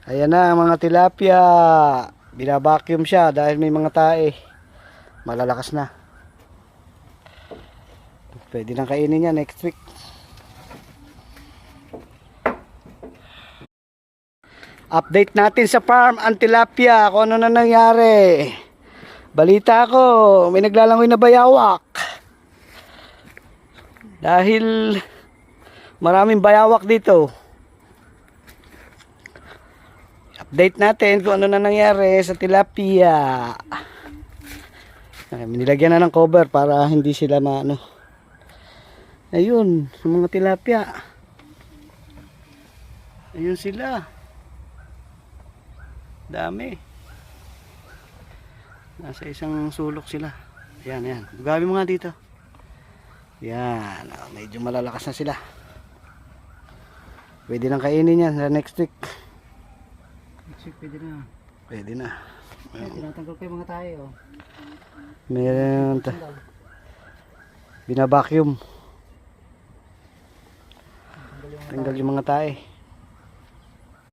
Ayan na ang mga tilapia. Binabacuum siya dahil may mga tae. Malalakas na. Pwede nang kainin niya next week. Update natin sa farm ang tilapia kung ano na nangyari. Balita ko, may naglalangoy na bayawak. Dahil maraming bayawak dito. Update natin kung ano na nangyari sa tilapia. Nilagyan na ng cover para hindi sila maano. Ayun, mga tilapia. Ayun sila. Dami. Nasa isang sulok sila. Ayan, ayan. Gawin mo nga dito. Yan, medyo malalakas na sila. Pwede nang kainin yan sa next week. Next week pwede na. Pwede na. Tinatanggal ko yung mga tayo. Meron binabacuum. Tanggal yung mga tae.